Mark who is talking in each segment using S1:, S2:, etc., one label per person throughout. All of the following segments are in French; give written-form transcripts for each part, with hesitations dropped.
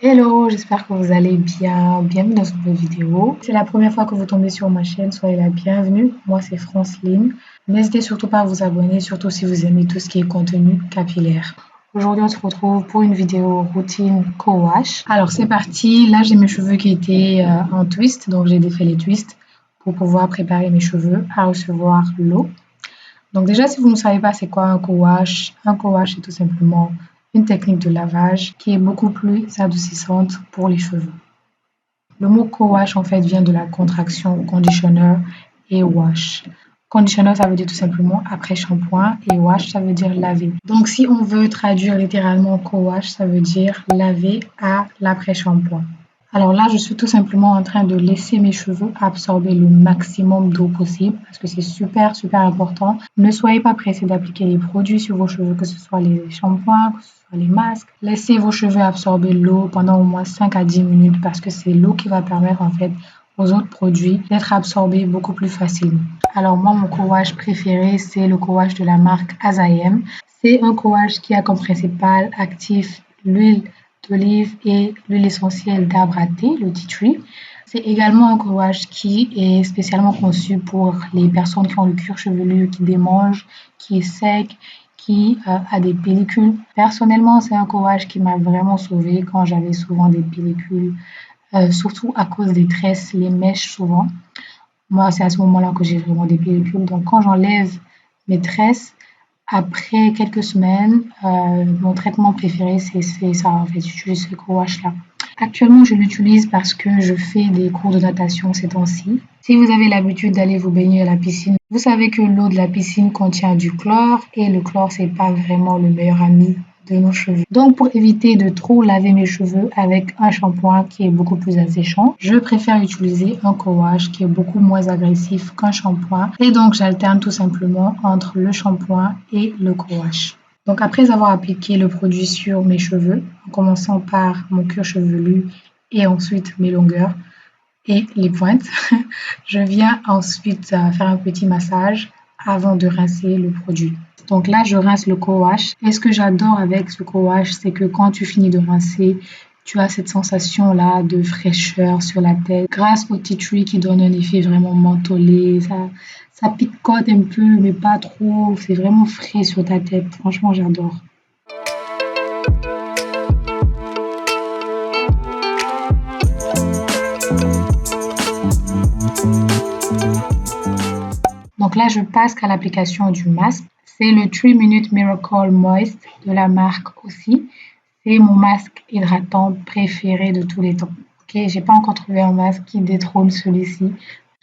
S1: Hello, j'espère que vous allez bien. Bienvenue dans cette nouvelle vidéo. C'est la première fois que vous tombez sur ma chaîne, soyez la bienvenue. Moi, c'est Franceline. N'hésitez surtout pas à vous abonner, surtout si vous aimez tout ce qui est contenu capillaire. Aujourd'hui, on se retrouve pour une vidéo routine co-wash. Alors, c'est parti. Là, j'ai mes cheveux qui étaient en twist, donc j'ai défait les twists pour pouvoir préparer mes cheveux à recevoir l'eau. Donc déjà, si vous ne savez pas c'est quoi un co-wash, c'est tout simplement une technique de lavage qui est beaucoup plus adoucissante pour les cheveux. Le mot co-wash en fait vient de la contraction conditioner et wash. Conditioner, ça veut dire tout simplement après shampoing et wash, ça veut dire laver. Donc si on veut traduire littéralement co-wash, ça veut dire laver à l'après-shampoing. Alors là, je suis tout simplement en train de laisser mes cheveux absorber le maximum d'eau possible parce que c'est super, super important. Ne soyez pas pressés d'appliquer les produits sur vos cheveux, que ce soit les shampoings, que ce soit les masques. Laissez vos cheveux absorber l'eau pendant au moins 5 à 10 minutes parce que c'est l'eau qui va permettre en fait aux autres produits d'être absorbés beaucoup plus facilement. Alors moi, mon co-wash préféré, c'est le co-wash de la marque Azayem. C'est un co-wash qui a comme principal actif l'huile d'olive et l'huile essentielle d'arbre à thé, le tea tree. C'est également un co-wash qui est spécialement conçu pour les personnes qui ont le cuir chevelu qui démange, qui est sec, qui a des pellicules. Personnellement, c'est un co-wash qui m'a vraiment sauvée quand j'avais souvent des pellicules, surtout à cause des tresses, les mèches souvent. Moi, c'est à ce moment-là que j'ai vraiment des pellicules. Donc, quand j'enlève mes tresses, après quelques semaines, mon traitement préféré, c'est ça, en fait. J'utilise ce co-wash-là. Actuellement, je l'utilise parce que je fais des cours de natation ces temps-ci. Si vous avez l'habitude d'aller vous baigner à la piscine, vous savez que l'eau de la piscine contient du chlore et le chlore, c'est pas vraiment le meilleur ami de nos cheveux. Donc, pour éviter de trop laver mes cheveux avec un shampoing qui est beaucoup plus asséchant, je préfère utiliser un co-wash qui est beaucoup moins agressif qu'un shampoing. Et donc, j'alterne tout simplement entre le shampoing et le co-wash. Donc, après avoir appliqué le produit sur mes cheveux, en commençant par mon cuir chevelu et ensuite mes longueurs et les pointes, je viens ensuite faire un petit massage avant de rincer le produit. Donc là, je rince le co-wash. Et ce que j'adore avec ce co-wash, c'est que quand tu finis de rincer, tu as cette sensation-là de fraîcheur sur la tête grâce au tea tree qui donne un effet vraiment mentholé. Ça picote un peu, mais pas trop. C'est vraiment frais sur ta tête. Franchement, j'adore. Donc là, je passe à l'application du masque. C'est le 3 Minute Miracle Moist de la marque aussi. C'est mon masque hydratant préféré de tous les temps. Ok, j'ai pas encore trouvé un masque qui détrône celui-ci.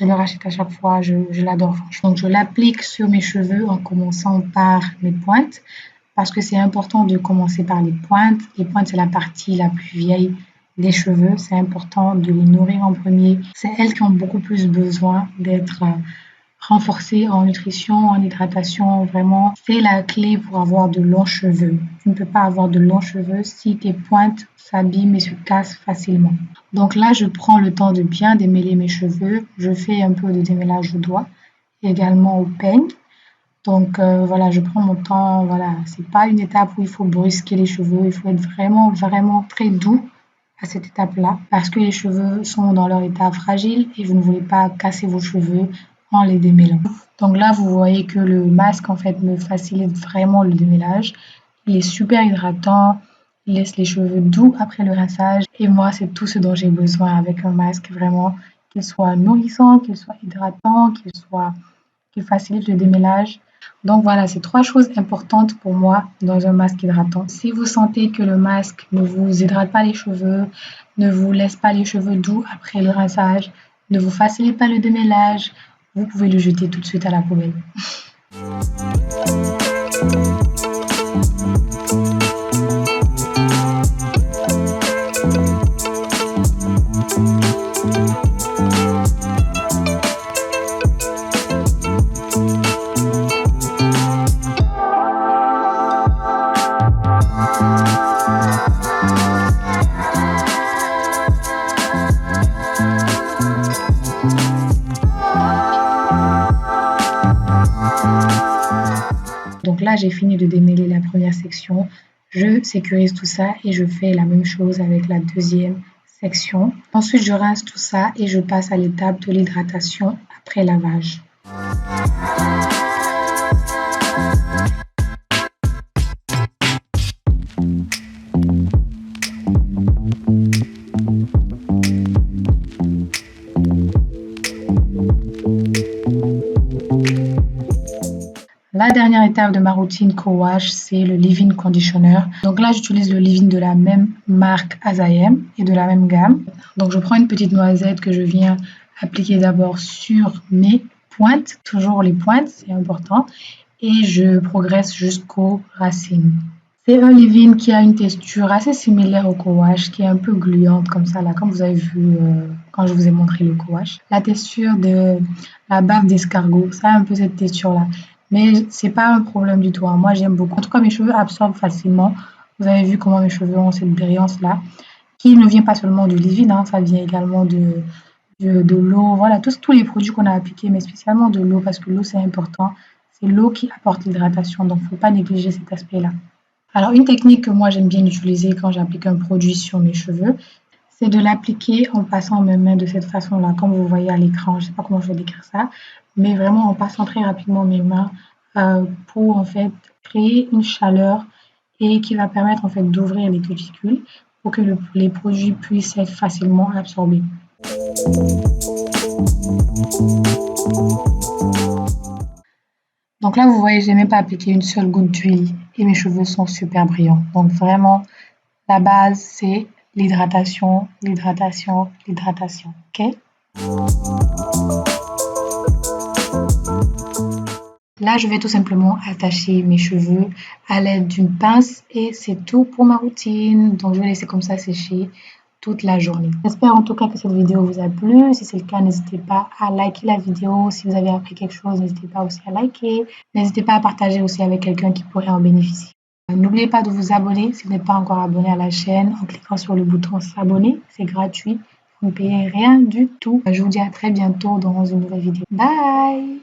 S1: Je le rachète à chaque fois, je l'adore franchement. Donc je l'applique sur mes cheveux en commençant par mes pointes parce que c'est important de commencer par les pointes. Les pointes, c'est la partie la plus vieille des cheveux. C'est important de les nourrir en premier. C'est elles qui ont beaucoup plus besoin d'être renforcées en nutrition, en hydratation. Vraiment, c'est la clé pour avoir de longs cheveux. Tu ne peux pas avoir de longs cheveux si tes pointes s'abîment et se cassent facilement. Donc là, je prends le temps de bien démêler mes cheveux. Je fais un peu de démêlage au doigt, également au peigne. Donc voilà, je prends mon temps. Voilà, c'est pas une étape où il faut brusquer les cheveux. Il faut être vraiment, vraiment très doux à cette étape-là parce que les cheveux sont dans leur état fragile et vous ne voulez pas casser vos cheveux en les démêlant. Donc là, vous voyez que le masque en fait me facilite vraiment le démêlage. Il est super hydratant, il laisse les cheveux doux après le rinçage et moi, c'est tout ce dont j'ai besoin avec un masque vraiment, qu'il soit nourrissant, qu'il soit hydratant, qu'il facilite le démêlage. Donc voilà, c'est 3 choses importantes pour moi dans un masque hydratant. Si vous sentez que le masque ne vous hydrate pas les cheveux, ne vous laisse pas les cheveux doux après le rinçage, ne vous facilite pas le démêlage, vous pouvez le jeter tout de suite à la poubelle. Donc là, j'ai fini de démêler la première section. Je sécurise tout ça et je fais la même chose avec la deuxième section. Ensuite, je rince tout ça et je passe à l'étape de l'hydratation après lavage. La dernière étape de ma routine co-wash, c'est le leave-in conditioner. Donc là, j'utilise le leave-in de la même marque Azayem et de la même gamme. Donc je prends une petite noisette que je viens appliquer d'abord sur mes pointes, toujours les pointes, c'est important, et je progresse jusqu'aux racines. C'est un leave-in qui a une texture assez similaire au co-wash, qui est un peu gluante comme ça, là, comme vous avez vu quand je vous ai montré le co-wash. La texture de la bave d'escargot, ça a un peu cette texture-là. Mais c'est pas un problème du tout, hein. Moi, j'aime beaucoup. En tout cas, mes cheveux absorbent facilement. Vous avez vu comment mes cheveux ont cette brillance-là, qui ne vient pas seulement du leave-in, hein, ça vient également de l'eau. Voilà, tous les produits qu'on a appliqués, mais spécialement de l'eau, parce que l'eau, c'est important. C'est l'eau qui apporte l'hydratation, donc il ne faut pas négliger cet aspect-là. Alors, une technique que moi j'aime bien utiliser quand j'applique un produit sur mes cheveux, c'est de l'appliquer en passant mes mains de cette façon-là, comme vous voyez à l'écran. Je ne sais pas comment je vais décrire ça, mais vraiment en passant très rapidement mes mains pour en fait créer une chaleur et qui va permettre en fait d'ouvrir les cuticules pour que les produits puissent être facilement absorbés. Donc là, vous voyez, j'ai même pas appliqué une seule goutte d'huile et mes cheveux sont super brillants. Donc vraiment, la base, c'est l'hydratation, l'hydratation, l'hydratation. Ok? Là, je vais tout simplement attacher mes cheveux à l'aide d'une pince et c'est tout pour ma routine. Donc, je vais laisser comme ça sécher toute la journée. J'espère en tout cas que cette vidéo vous a plu. Si c'est le cas, n'hésitez pas à liker la vidéo. Si vous avez appris quelque chose, n'hésitez pas aussi à liker. N'hésitez pas à partager aussi avec quelqu'un qui pourrait en bénéficier. N'oubliez pas de vous abonner si vous n'êtes pas encore abonné à la chaîne en cliquant sur le bouton s'abonner. C'est gratuit. Vous ne payez rien du tout. Je vous dis à très bientôt dans une nouvelle vidéo. Bye!